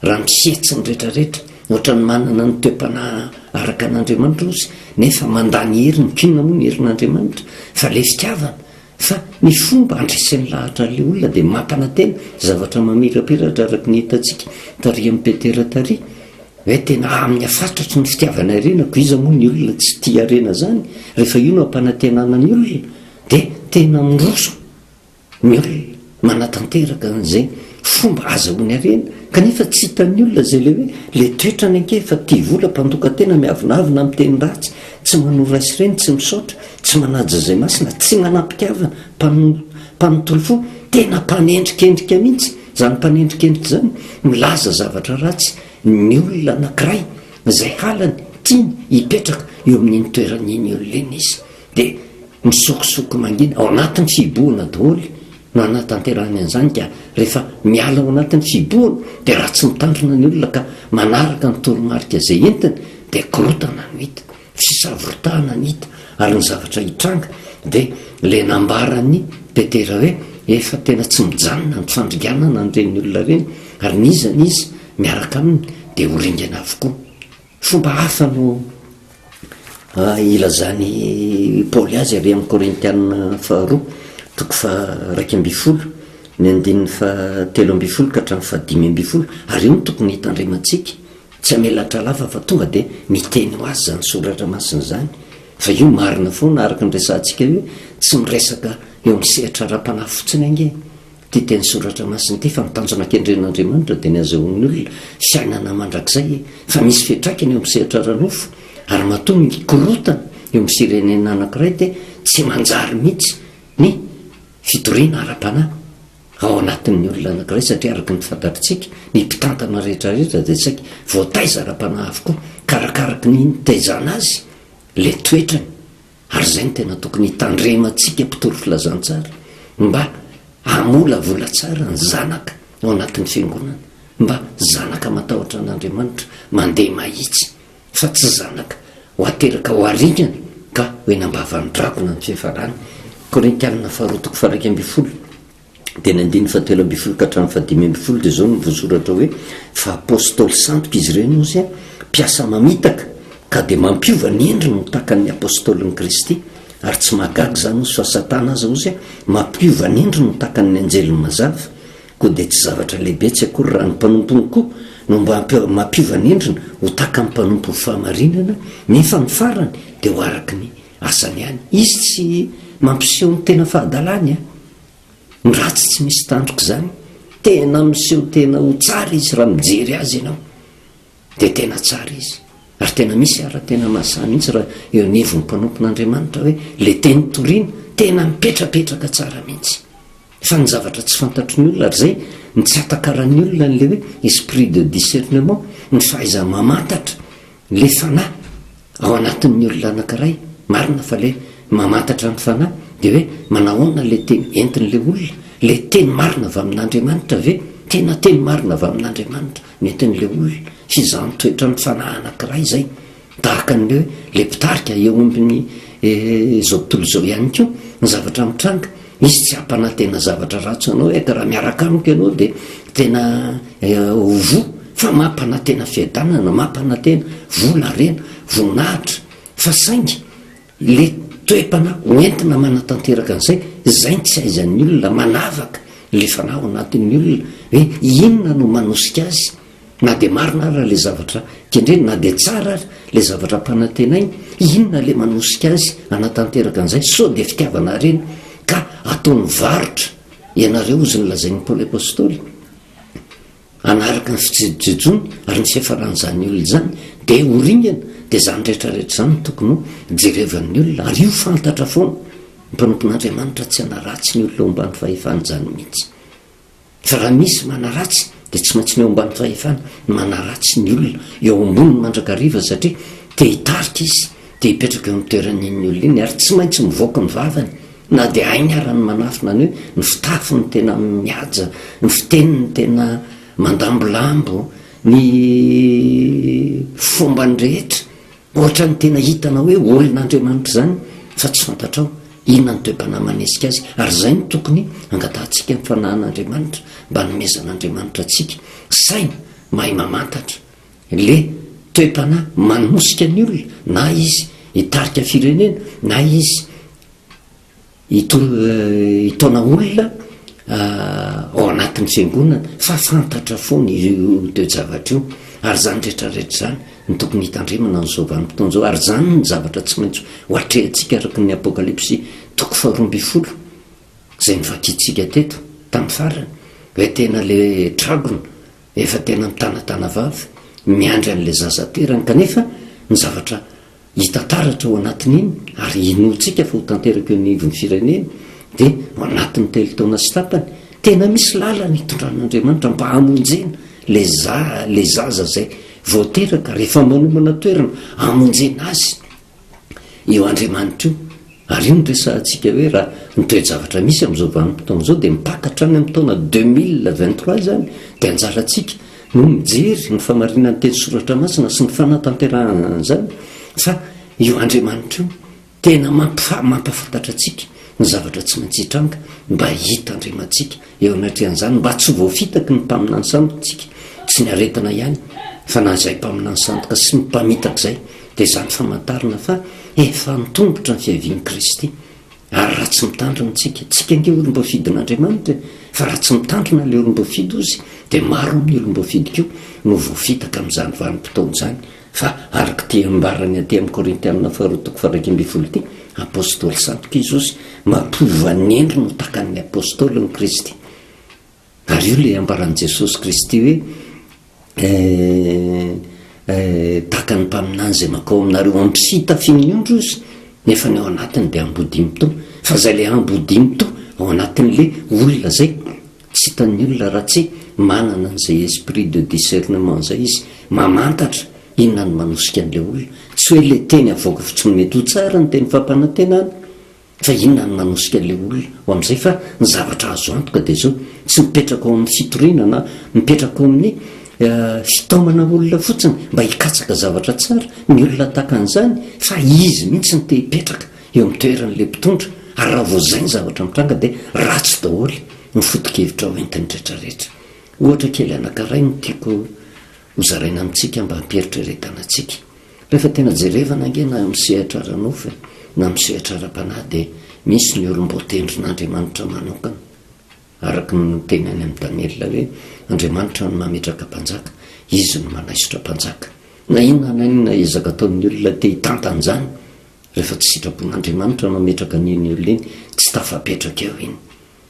raha misetsy ny rehetrarehetra ohatra ny manana ny toe-panahy araka an'andriamanitra ozy nefa mandany heriny kinona moa ny herin'andriamanitra fa le fitiavana fa ny fomba andresen'ny lahatra le olona dia mampanantena zavatra mamirapiratra araka ny hitantsika tari amin'ny petera tari hoe tena amin'ny afatratry ny fitiavana arenako iza moa ny olona tsy tia arena zany rehefa io no ampanantenana ny olona dia tena miroso ny olona manatanteraka n'izay fomba azahoany arena kanefa tsy hitan'ny olona zay le hoe le toetrany anke fa tia vola mpandoka tena miavinavina amin'ny teny ratsy tsy manora sy reny tsy misaotra tsy manaja zay masina tsy manampitiavana mpanontolo fo tena mpanendrikendrika mihitsy zany mpanendrikendrika zany milaza zavatra ratsy ny olona anankiray zay halany tiany hipetraka eo amin'iny toeran'iny olona iny izy dia misokosoko mangina ao anatin'ny fiboana daholy no anatanterahany an'izany ka rehefa miala ao anatin'ny fiboana dia raha tsy mitandrina ny olona ka manaraka ny toromarika zay entiny dia korotana no hita fisavorotahana ny hita ary ny zavatra hitranga dia le nambarany petera hoe efa tena tsy mijanona ny fandriganana nireny olona reny ary nizany izy miaraka aminy dia horingana avokoa fomba hafa no ilazany paoly azy ary amin'ny korintiana faharoa toko fa 2:10 ny andininy fa 3:10 ka hatramin'ny fa 5:10 ary io no tokony hitandremantsika tsy amelatra lava fa tonga dia miteny ho azy zany soratra masina zany fa io marina foana araka ny resantsika hoe tsy miresaka eo amin'ny sehatra ra-panahy fotsiny ange ty teny soratra masina ty fa mitanjona kendren'andriamanitra dia ny azahoan'ny olona fiainana mandrakizay fa misy fiatraikany eo amin'ny sehatra ranofo ary matonga korotana eo amin'ny sirenena anankiray dia tsy manjary mihitsy ny fitoriana ara-panahy ao anatin'ny olona anankiray satria araka ny fantatritsika ny mpitantana rehetrarehetra dia tsaika voataiza ara-panahy avokoa karakaraky ny taizana azy le toetrany ary zay ny tena tokony hitandremantsika mpitory filazantsara mba amola vola tsara ny zanaka ao anatin'ny fiangonana mba zanaka matahotra an'andriamanitra mandeha mahitsy fa tsy zanaka ho ateraka ho aringana ka hoe nambavany drakona ny fihafarany korintianina faharotoko fa 2:10 dia ny andiny fa 3:10 ka hatramin'ny fa 5:10 dia zao no voasoratra hoe fa apôstôly santoka izy ireny ozy a mpiasa mamitaka ka dia mampiova ny endriny no takan'ny apôstôlin'ny kristy ary tsy mahagaga zany ozy fa satana aza ozy a mampiova ny endriny no takan'ny anjeliny mazava koa dia tsy zavatra lehibe tsy akory raha ny mpanompony koa no mba mampiova ny endriny ho takan'ny mpanompo ny fahamarinana nefa ny farany dia ho araky ny asany ihany izy tsy mampiseho ny tena fahadalany a ny ratsy tsy misy tandroka zany tena miseho tena ho tsara izy raha mijery azy ianao dia tena tsara izy ary tena misy ara tena mahasany mihitsy raha eo anevon'ny mpanompon'andriamanitra hoe le teny toriana tena mipetrapetraka tsara mihitsy fa ny zavatra tsy fantatry ny olona ary zay ny tsy atakaran'ny olona n'le hoe esprit de discernement ny fahaiza mamantatra le fanahy ao anatin'ny olona anankiray marina fa le mamantatra ny fanahy dia hoe manahoana le teny entin'le olona le teny marina avy amin'andriamanitra ve tena teny marina avy amin'andriamanitra metin'le olona sy izany toetra ny fanahy anankiray zay tahaka n'le hoe le mpitarika eo ambiny zao tontolo zao ihany koa ny zavatra mitranga izy tsy hampanantena zavatra ratso anao eka raha miaraka amiko ianao dia tena ovo fa mampanantena fiadanana mampanantena vola rena voninahitra fa saingy le toepana hoentina manatanteraka an'izay zay tsy aizan'ny olona manavaka le fanahy ao anatin'ny olona hoe inona no manosika azy na de marina ara le zavatra kendreny na de tsara ary le zavatra mpanantenainy inona le manosika azy anatanteraka an'izay so de fitiavana reny ka ataony varotra ianareo ozy ny lazain'ny paoly apôstôly anaraka ny fijejony ary ny fiafaran'izany olona zany de oringana de zany rehetrarehetra zany tokony jerevan'ny olona ary io fantatra foana mpanompon'andriamanitra tsy anaratsy ny olona ombany fahefana zany mihitsy fa raha misy manaratsy de tsy maintsy ny eo ambany fahefana manaratsy ny olona eo amboniny mandrakariva satria te hitarika izy de hipetraka eo amin'ny toeran'iny olona iny ary tsy maintsy mivoaka ny vavany na de ainy arany manafina ny hoe ny fitafy ny tena miaja ny fiteniny tena mandambolambo ny fombany rehetra ohatra ny tena hitana hoe olon'andriamanitra zany fa tsy fantatrao inona ny toe-panahy manesika azy ary zay ny tokony angatantsika ny fanahin'andriamanitra mba nomezan'andriamanitra atsika saina mahay mamantatra le toe-panahy manosika ny olona na izy hitarika firenena na izy hitona olona ao anatin'ny fiangonana fa fantatra foana io toe-javatra io ary zany rehetrarehetra zany ny tokony hitandremana n'izao vanim-potoana zao ary zany ny zavatra tsy maintsy hoatrehantsika araka ny apokalypsy toko 12 zay nivakitsika teto tamin'ny farany hoe tena le tragona efa tena mitanatana vavy miandry an'le zazaterany kanefa ny zavatra hitataratra ho anatin'iny ary inotsika fa ho tanteraka eo nivon'ny firenena de ho anatin'ny telo taona sy tapany tena misy lalana hitondran'andriamanitra mba hamonjena le zaza zay voateraka rehefa manomana toerana hamonjena azy eo andriamanitra io ary io nyresantsika hoe raha nitoejavatra misy am'izao vanim-potoana zao de mipakatra any amin'ny taona 2023 zany de anjaratsika no mijery ny famarinan'ny teny soratra masina sy ny fanatanteran'zany fa io andriamanitra io tena mampafantatra atsika ny zavatra tsy maintsy hitranga mba hita andriamantsika eo anatrehan'zany mba tsy voafitaky ny mpaminany sandotsika tsy ny aretina ihany fa na zay mpaminany sandoka sy mipamitaka zay de zany famantarana fa efa nitombotra ny fiavian'i Kristy ary raha tsy mitandrina tsika nge olom-boafidin'andriamanitra fa raha tsy mitandrina le olom-boafidy ozy de maro amin'ny olom-boafidy keo no voafitaka amin'izany vanim-potoana zany fa araka ty ambarany aty amin'ny Korintianina 2:1 ty apôstôly santo Jesosy mampova ny endro no takan'ny apôstôly ny Kristy ary io le ambaran'i Jesosy Kristy hoe taka ny mpaminany zay makao aminareo ampsita finyondro izy nefa ny ao anatiny de ambodimto fa zay le ambodimto ao anatin'le olona zay tsy hitan'ny olona raha tsy manana an'izay esprit de discernement zay izy mamantatra inona ny manosika an'le olona tsy hoe le teny avoaka fa tsy mety ho tsara ny teny fampanantenana fa inona ny manosika an'le olona ho am'izay fa ny zavatra azo antoka de zao tsy mipetraka ao amin'ny fitoriana na mipetraka ao amin'ny fitaomana olona fotsiny mba hikatsaka zavatra tsara ny olona takan'izany fa izy mihitsy ny te hipetraka eo amin'ny toeran'le mpitondra ary raha voazay ny zavatra mitranga de ratsy daholy ny foto-kevitra ao entiny rehetrarehetra ohatra kely anankiray no tiako hozaraina amintsika mba hampieritrretanatsika rehefa tena jerevana nge na misehatra ranofy na misehatra ra-panahy de misy ny olom-botendrin'andriamanitra manokana araka ny teny any amin'ny Daniela hoe andriamanitra no mametraka mpanjaka izy no manaisotra mpanjaka na inona na inona ezaka ataon'ny olona te hitantan'izany rehefa tsy sitrapon'andriamanitra no mametraka n'iny olona iny tsy tafapetraka eo iny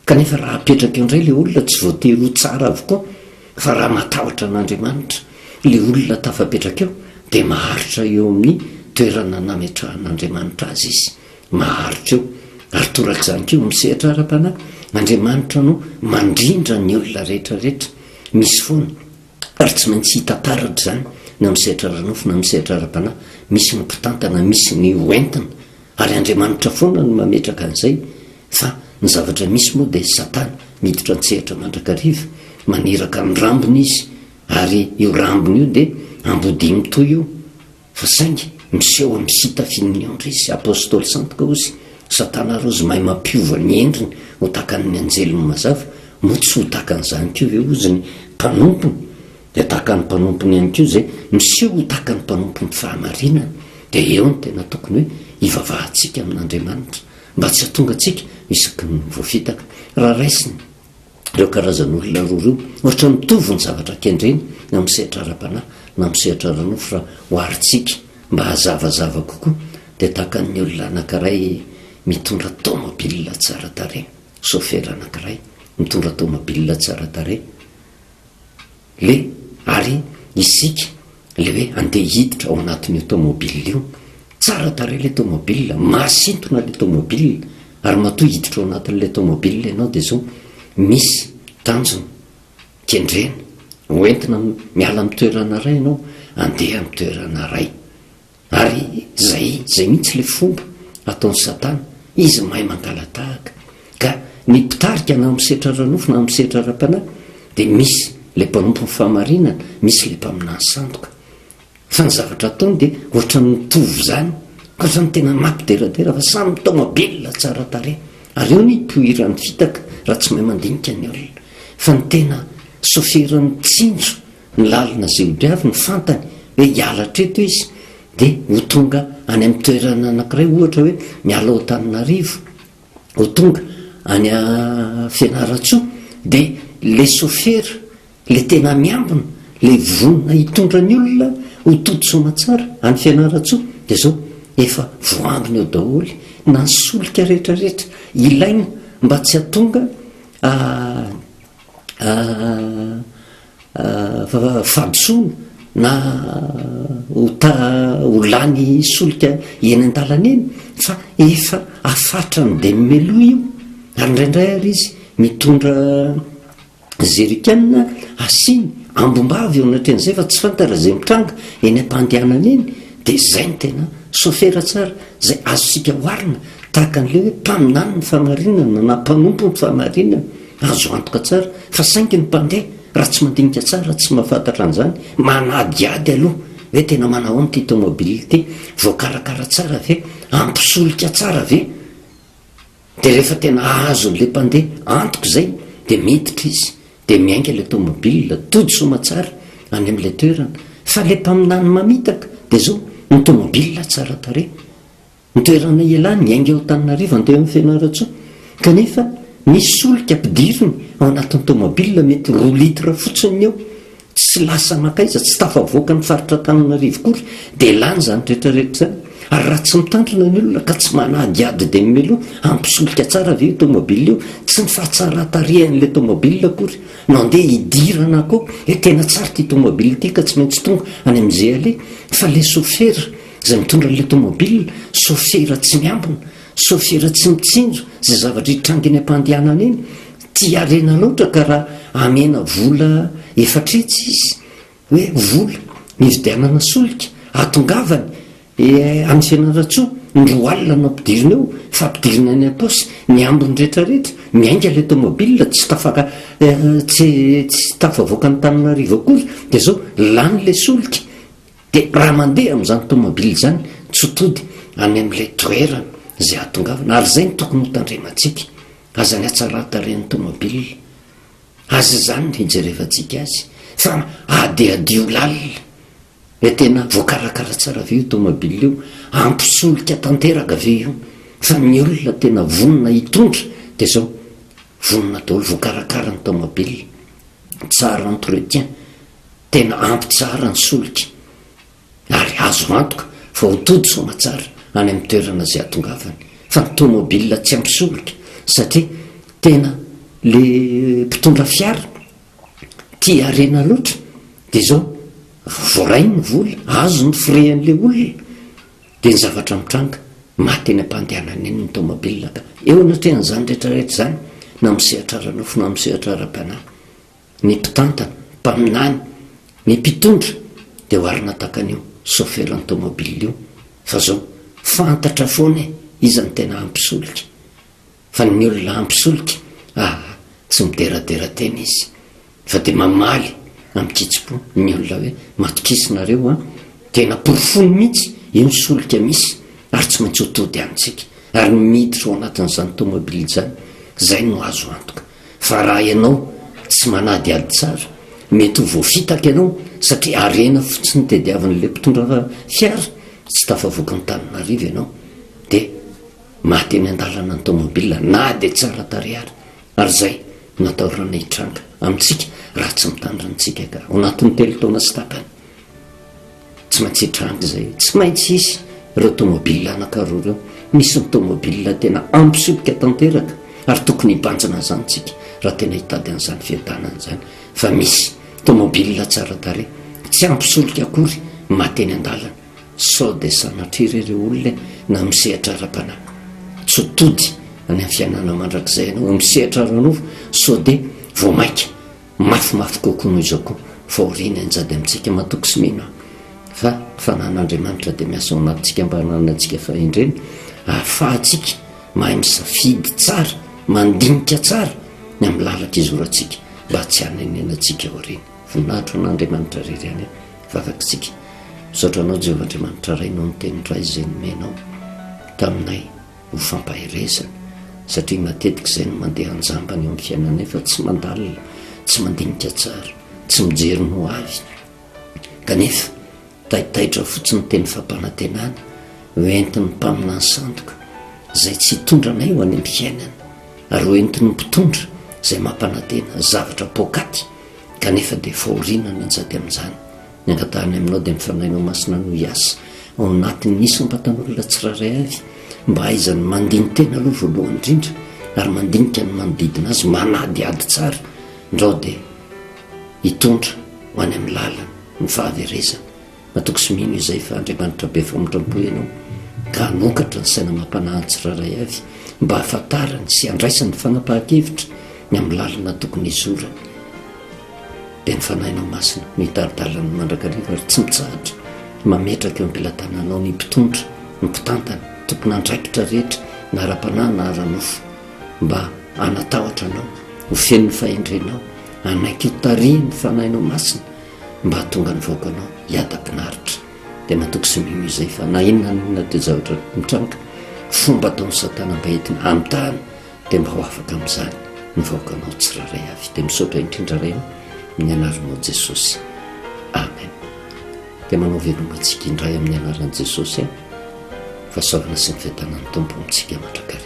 kanefa raha apetraka eo indray le olona tsy voatery ho tsara avokoa fa raha matahotra an'andriamanitra le olona tafapetraka eo de maharitra eo amin'ny toerana nametrahan'andriamanitra azy izy maharitra eo ary torak'izany keo misehatra ara-panahy andriamanitra no mandrindra ny olona rehetrarehetra misy foana ary tsy maintsy hitataratra zany na misehatra ranofo na misehatra ara-panahy misy ny mpitantana misy ny hoentina ary andriamanitra foana no mametraka an'izay fa ny zavatra misy moa de satana miditra ntsehatra mandrakariva maniraka ny rambony izy ary io rambony io de ambodimto io fa saingy miseho misita finyondra izy apôstôly santoka ozy satana rozy mahay mampiova ny endriny ho takan'ny anjelony mazava moa tsy ho takan'izany keo ve ozy ny mpanompony de takan'ny mpanompony ihany keo zay miseho ho takan'ny mpanompony fahamarinana de eo ny tena tokony hoe hivavahantsika amin'andriamanitra mba tsy hatonga atsika isaky ny voafitaka raha raisiny reo karazan'olona roareo ohatra mitovy ny zavatra kendreny na misehatra ara-panahy na misehatra ranofo raha hoaritsika mba hazavazava kokoa dia tahaka ny olona anankiray mitondra tômôbilina tsara tarehy, chauffeur anankiray mitondra tômôbilina tsara tarehy le ary isika le hoe andeha hiditra ao anatin'io tômôbilina io, tsara tarehy le tômôbilina, masintona le tômôbilina ary matoa hiditra ao anatin'le tômôbilina ianao dia zao misy tanjona kendrena hoentina miala amin'ny toerana ray ianao andeha amin'ny toerana ray, ary zay mihitsy le fomba ataon'ny satana, izy mahay mangalatahaka ka ny mpitarika na misetra ranofo na misetra ara-panahy dia misy le mpanompo ny fahamarinana, misy le mpaminany sandoka, fa ny zavatra ataony dia ohatra ny mitovy zany, ohatra ny tena mampideradera fa samy tômôbilina tsara tarehy, ary eo ny mpohiran'ny fitaka raha tsy mahay mandinika ny olona, fa ny tena soferan'ny tsinjo ny lalina zay odiavy ny fantany hoe hiala treto izy dia ho tonga any amin'ny toerana anankiray, ohatra hoe miala ao Antananarivo, ho tonga any a Fianaratsoa, dia le chauffeur le tena miambina le vonona hitondra ny olona ho toto-tsoa tsara any Fianaratsoa dia zao efa voambina eo daholy na ny solika rehetrarehetra ilaina mba tsy hatonga fadisona na ho lany solika eny an-dalana eny, fa efa afatrany dia mimeloa io, ary indraindray ary izy mitondra zerikanina asiny ambombavy eo anatren'izay fa tsy fantara zay mitranga eny am-pandehanana eny, dia zay ny tena chauffeur tsara zay azosika hoarina tahaka an'le hoe mpaminany ny fahamarinana na mpanompo ny fahamarinana, azo antoka tsara fa saingy ny mpandeha raha tsy mandinika tsara, tsy mahafantatra an'izany, manadiady aloha hoe tena manao am'ty tômôbilina ity, voakarakara tsara ve, ampisolika tsara ve, dia rehefa tena azo n'le mpandeha antoka zay dia miditra izy dia miainga le tômôbilina todo-soma tsara any amin'le toerana, fa le mpaminany mamitaka dia zao ny tômôbilina tsara tarehy, ny toerana ialany miainga ao Antananarivo andeha amin'ny Fianaratsoa, kanefa misy solika ampidiriny ao anatin'ny tômôbilina mety 2 litra fotsiny eo, tsy lasa makaiza, tsy tafavoaka ny faritra Antananarivo kory, dia lany zany rehetrarehetra zany, ary raha tsy mitandrina ny olona ka tsy manadiady dia mimeloa, ampisolika tsara ve io tômôbilina io, tsy ny fahatsara tarehan'le tômôbilina kory, no andeha hidirana koa hoe tena tsara ty tômôbilina ity ka tsy maintsy tonga any amin'izay ale, fa le chauffeur zay mitondra le tômôbilina, chauffeur tsy miambina, chauffeur tsy mitsinjo zay zavatra hitrangeny am-pandehanana eny, tia arena loatra ka raha amena vola efatretsy izy hoe vola mividianana solika atongavany amin'ny Fianaratsoa, ny 2 alina no ampidirina eo, fa ampidirina any am-paosy miambiny rehetrarehetra, miainga le tômôbilina tsy tafavoaka ny Antananarivo akory, dia zao lany le solika, dia raha mandeha amin'izany tômôbilina zany tsy tody any amin'ilay toerana zay atongavana, ary zay ny tokony ho tandremantsika, aza ny hatsara-tarehan'ny tômôbilina, aza zany ny hijerevantsika azy, fa adeadio lalina hoe tena voakarakara tsara ve io tômôbilina io, ampisolika tanteraka ve io, fa ny olona tena vonona hitondra dia zao vonona daholo, voakarakara ny tômôbilina, tsara entretien, tena ampy tsara ny solika, ary azo antoka fa ho todo-soma tsara any amin'ny toerana zay atongavany, fa ny tômôbilina tsy ampy solika, satria tena le mpitondra fiara tia arena loatra, dia zao voarainy ny vola, azo ny frean'le olona, dia ny zavatra mitranga maty eny am-pandehanana eny ny tômôbilina, ka eo anatrehan'izany rehetrarehetra zany, na misehatra ranofo na misehatra ara-panahy, ny mpitantana, mpaminany, ny mpitondra dia hoarina takan'io chauffeur ny tômôbilina io, fa zao fantatra foana izany tena ampisolika, fa ny olona ampisolika tsy mideradera tena izy, fa dia mamaly amikitsipo ny olona hoe matokisinareo tena porofony mihitsy io ny solika misy, ary tsy maintsy hotody amintsika, ary miditra ao anatin'izany tômôbilina zany, zay no azo antoka, fa raha ianao tsy manady ady tsara mety ho voafitaka ianao, satria arena fotsiny tediavin'le mpitondra fiara, tsy tafavoaka ny Antananarivo ianao, dia maty eny an-dalana ny tômôbilina na dia tsara tarehy ary zay natahorana hitranga amintsika raha tsy mitandrantsika ka ao anatin'ny telo taona sy tapany tsy maintsy hitranga zay, tsy maintsy isy ireo tomobile anankaroa ireo. Misy ny tomobile tena ampisopika tanteraka ary tokony hibanjina zanytsika raha tena hitady an'izany fiadanana zany. Fa misy tomobile tsara tarehy tsy ampisolika akory mateny an-dalana, sao de sanatriry ireo olona na misehatra ara-panahy tsy tody any amin'ny fiainana mandrakizay ianao misehatra ranofo sao de vao maika mafimafy kokoa noho izao koa faorina anjady amintsika matoky sy mino fa fanan'Andriamanitra dia miasa ao anatintsika mba hananantsika fahendreny ahafahantsika mahay misafidy tsara mandinika tsara ny amin'ny lalaka izorantsika mba tsy hanenenantsika aoriana. Voninahitra an'Andriamanitra rery any vavakitsika misaotra anao Jehovahandriamanitra rainao ny tenindray izay nomenao taminay ho fampahirezana satria matetika izay no mandeha anjambany eo amin'ny fiainanay fa tsy mandalina, tsy mandinika tsara, tsy mijery no avy kanefa taitaitra fotsiny teny fampanantenana hoentin'ny mpamina ny sandoka izay tsy hitondranay ho any amin'ny fiainana ary hoentin'ny mpitondra izay mampanantena zavatra pokaty kanefa dia faorina ny anjady amin'izany. Ny angatahany aminao dia mifanainao masina no hiasa ao anatin'ny nisy mpatan'olona tsiraray avy mba haizany mandiny tena aloha voalohany indrindra ary mandinika ny manodidina azy manadiady tsara ndrao dia hitondra ho any amin'ny lalana ny fahaverezana. Matoky sy mino izay fa Andriamanitra be famotram-po ianao ka hanokatra ny saina mampanahy ny tsiraray avy mba hahafantarany sy handraisany fanapahan-kevitra ny amin'ny lalana tokony izorany. Dia ny fanahinao masina ny hitaridalany mandrakariva ary tsy mitsahatra mametraka eo am-pilatananao ny mpitondra ny mpitantana tokony andraikitra rehetra na ara-panahy na ara-nofo mba hanatahotra anao ho feno ny fahendrenao hanaiky ho taria ny fanahinao masina mba hatonga ny vaoaka anao hiada-pinaritra. Dia matoky sy mino izay fa na inona ninona dia zavatra mitranga fomba ataon'ny satana mba entina hamitahana dia mba ho afaka amin'izany ny vaoaka anao tsiraray avy. Dia misaotra indrindra ray aho amin'ny anaranao Jesosy, amen. Dia manao velomantsika indray amin'ny anaran'i Jesosy fahasoavana sy ny fiadanan'ny Tompo amintsika mandrakariva.